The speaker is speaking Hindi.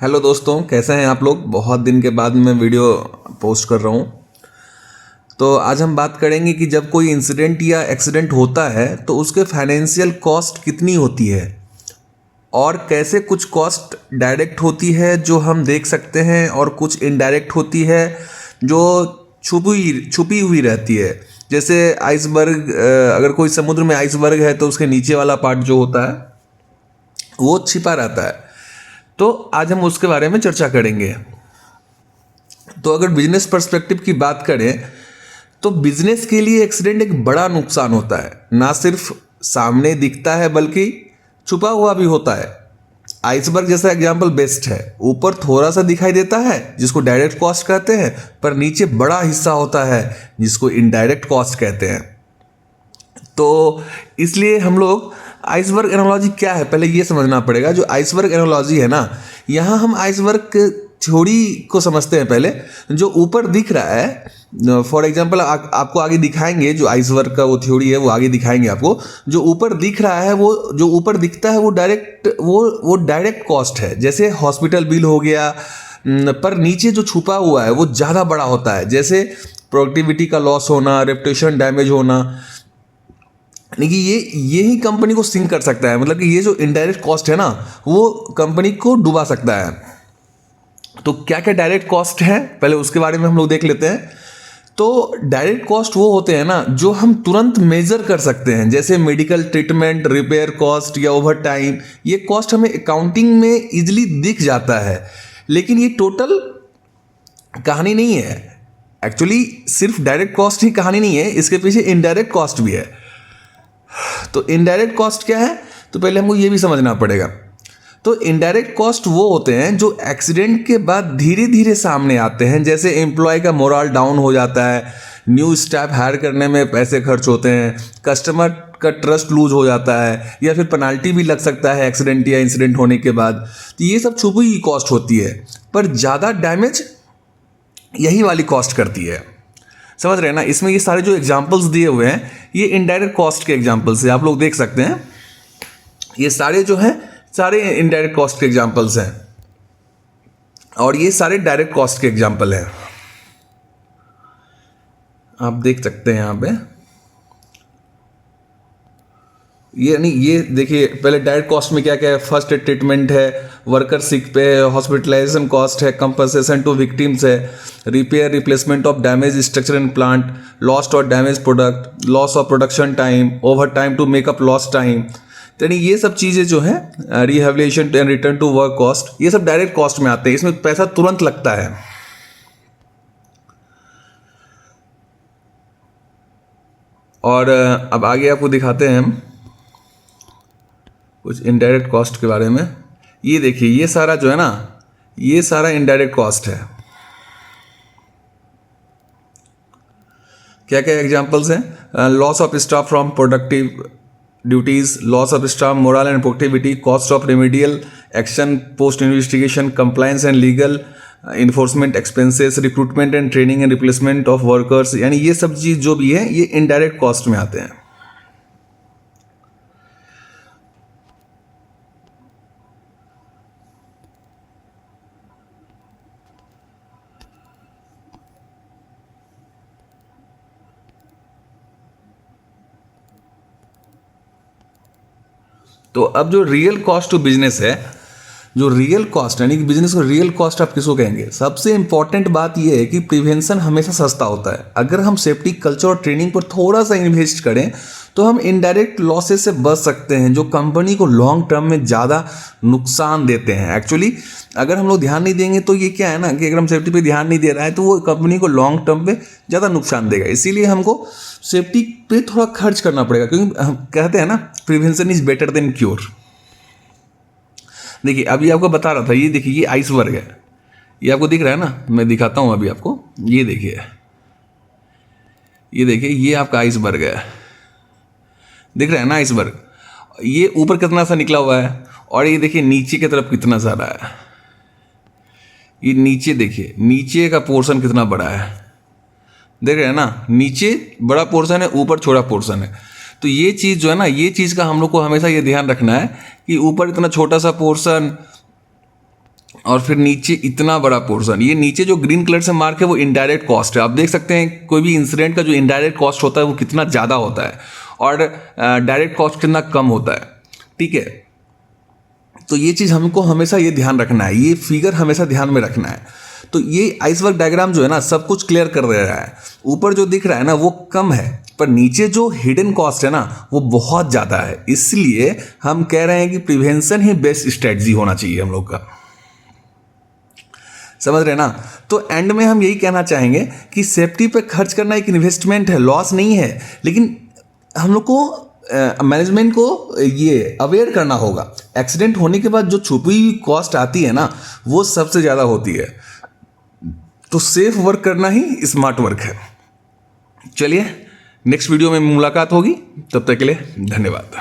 हेलो दोस्तों, कैसे हैं आप लोग। बहुत दिन के बाद मैं वीडियो पोस्ट कर रहा हूँ। तो आज हम बात करेंगे कि जब कोई इंसिडेंट या एक्सीडेंट होता है तो उसके फाइनेंशियल कॉस्ट कितनी होती है और कैसे कुछ कॉस्ट डायरेक्ट होती है जो हम देख सकते हैं और कुछ इनडायरेक्ट होती है जो छुपी हुई रहती है। जैसे आइसबर्ग, अगर कोई समुद्र में आइसबर्ग है तो उसके नीचे वाला पार्ट जो होता है वो छिपा रहता है। तो आज हम उसके बारे में चर्चा करेंगे। तो अगर बिजनेस पर्सपेक्टिव की बात करें तो बिजनेस के लिए एक्सीडेंट एक बड़ा नुकसान होता है। ना सिर्फ सामने दिखता है बल्कि छुपा हुआ भी होता है। आइसबर्ग जैसा एग्जाम्पल बेस्ट है। ऊपर थोड़ा सा दिखाई देता है जिसको डायरेक्ट कॉस्ट कहते हैं, पर नीचे बड़ा हिस्सा होता है जिसको इनडायरेक्ट कॉस्ट कहते हैं। तो इसलिए हम लोग आइसबर्ग एनालॉजी क्या है पहले ये समझना पड़ेगा। जो आइसबर्ग एनालॉजी है ना, यहाँ हम आइसबर्ग थ्योरी को समझते हैं। पहले जो ऊपर दिख रहा है, फॉर एग्जांपल आपको आगे दिखाएंगे, जो आइसबर्ग का वो थ्योरी है वो आगे दिखाएंगे आपको। जो ऊपर दिख रहा है, वो जो ऊपर दिखता है वो डायरेक्ट कॉस्ट है। जैसे हॉस्पिटल बिल हो गया, पर नीचे जो छुपा हुआ है वो ज़्यादा बड़ा होता है। जैसे प्रोडक्टिविटी का लॉस होना, रेपुटेशन डैमेज होना। लेकिन ये ही कंपनी को सिंक कर सकता है। मतलब कि ये जो इनडायरेक्ट कॉस्ट है ना, वो कंपनी को डुबा सकता है। तो क्या क्या डायरेक्ट कॉस्ट है पहले उसके बारे में हम लोग देख लेते हैं। तो डायरेक्ट कॉस्ट वो होते हैं ना जो हम तुरंत मेजर कर सकते हैं, जैसे मेडिकल ट्रीटमेंट, रिपेयर कॉस्ट या ओवर टाइम। ये कॉस्ट हमें अकाउंटिंग में इजिली दिख जाता है, लेकिन ये टोटल कहानी नहीं है। एक्चुअली सिर्फ डायरेक्ट कॉस्ट ही कहानी नहीं है, इसके पीछे इनडायरेक्ट कॉस्ट भी है। तो इनडायरेक्ट कॉस्ट क्या है, तो पहले हमको ये भी समझना पड़ेगा। तो इनडायरेक्ट कॉस्ट वो होते हैं जो एक्सीडेंट के बाद धीरे धीरे सामने आते हैं। जैसे एम्प्लॉय का मोरल डाउन हो जाता है, न्यू स्टाफ हायर करने में पैसे खर्च होते हैं, कस्टमर का ट्रस्ट लूज हो जाता है, या फिर पेनाल्टी भी लग सकता है एक्सीडेंट या इंसिडेंट होने के बाद। तो ये सब छुपी हुई कॉस्ट होती है, पर ज़्यादा डैमेज यही वाली कॉस्ट करती है। समझ रहे हैं ना। इसमें ये सारे जो एग्जाम्पल्स दिए हुए हैं ये इनडायरेक्ट कॉस्ट के एग्जाम्पल्स हैं। आप लोग देख सकते हैं ये सारे जो हैं सारे इनडायरेक्ट कॉस्ट के एग्जाम्पल्स हैं, और ये सारे डायरेक्ट कॉस्ट के एग्जाम्पल हैं। आप देख सकते हैं यहाँ पे ये देखिए। पहले डायरेक्ट कॉस्ट में क्या क्या है। फर्स्ट एड ट्रीटमेंट है, वर्कर सिक पे है, हॉस्पिटलाइजेशन कॉस्ट है, कंपनसेशन टू विक्टिम्स है, repair replacement of damage structure and plant, lost और damage product, loss of production time, over time to make up lost time. यानी ये सब चीज़ें जो है, rehabilitation and return to work cost, ये सब डायरेक्ट कॉस्ट में आते हैं। इसमें पैसा तुरंत लगता है। और अब आगे आपको दिखाते हैं हम कुछ इनडायरेक्ट कॉस्ट के बारे में। ये देखिए, ये सारा जो है ना, ये सारा इनडायरेक्ट कॉस्ट है। क्या क्या एग्जांपल्स हैं। Loss of staff from productive duties, loss of staff moral and productivity, cost of remedial action post investigation, compliance and legal enforcement expenses, recruitment and training and replacement of workers. यानी ये सब चीज़ जो भी है ये इनडायरेक्ट कॉस्ट में आते हैं। तो अब जो रियल कॉस्ट टू बिजनेस है, जो रियल कॉस्ट यानी कि बिजनेस को रियल कॉस्ट आप किसको कहेंगे। सबसे इंपॉर्टेंट बात यह है कि प्रिवेंशन हमेशा सस्ता होता है। अगर हम सेफ्टी कल्चर और ट्रेनिंग पर थोड़ा सा इन्वेस्ट करें तो हम इनडायरेक्ट लॉसेस से बच सकते हैं, जो कंपनी को लॉन्ग टर्म में ज़्यादा नुकसान देते हैं। एक्चुअली अगर हम लोग ध्यान नहीं देंगे तो ये क्या है ना कि अगर हम सेफ्टी पे ध्यान नहीं दे रहा है तो वो कंपनी को लॉन्ग टर्म पे ज़्यादा नुकसान देगा। इसीलिए हमको सेफ्टी पे थोड़ा खर्च करना पड़ेगा, क्योंकि हम कहते हैं ना prevention is better than cure. देखिए अभी आपको बता रहा था, ये देखिए ये आइसबर्ग है, ये आपको दिख रहा है ना। मैं दिखाता हूँ अभी आपको। ये देखिए ये आपका आइसबर्ग है, दिख रहा है ना आइसबर्ग। ये ऊपर कितना सा निकला हुआ है, और ये देखिए नीचे की तरफ कितना सारा है। ये नीचे देखिए, नीचे का पोर्शन कितना बड़ा है, देख रहे हैं ना। नीचे बड़ा पोर्शन है, ऊपर छोटा पोर्शन है। तो ये चीज़ जो है ना, ये चीज़ का हम लोग को हमेशा ये ध्यान रखना है कि ऊपर इतना छोटा सा पोर्शन, और फिर नीचे इतना बड़ा पोर्शन, ये नीचे जो ग्रीन कलर से मार्क है वो इनडायरेक्ट कॉस्ट है। आप देख सकते हैं कोई भी इंसिडेंट का जो इनडायरेक्ट कॉस्ट होता है वो कितना ज़्यादा होता है और डायरेक्ट कॉस्ट कितना कम होता है। ठीक है, तो ये चीज़ हमको हमेशा ये ध्यान रखना है, ये फिगर हमेशा ध्यान में रखना है। तो ये आइसबर्ग डायग्राम जो है ना सब कुछ क्लियर कर दे रहा है। ऊपर जो दिख रहा है ना वो कम है, पर नीचे जो हिडन कॉस्ट है ना वो बहुत ज़्यादा है। इसलिए हम कह रहे हैं कि प्रिवेंशन ही बेस्ट स्ट्रेटजी होना चाहिए हम लोग का। समझ रहे ना? तो एंड में हम यही कहना चाहेंगे कि सेफ्टी पे खर्च करना एक इन्वेस्टमेंट है, लॉस नहीं है, लेकिन हम लोग को मैनेजमेंट को ये अवेयर करना होगा। एक्सीडेंट होने के बाद जो छुपी हुई कॉस्ट आती है ना वो सबसे ज़्यादा होती है। तो सेफ वर्क करना ही स्मार्ट वर्क है। चलिए नेक्स्ट वीडियो में मुलाकात होगी, तब तक के लिए धन्यवाद।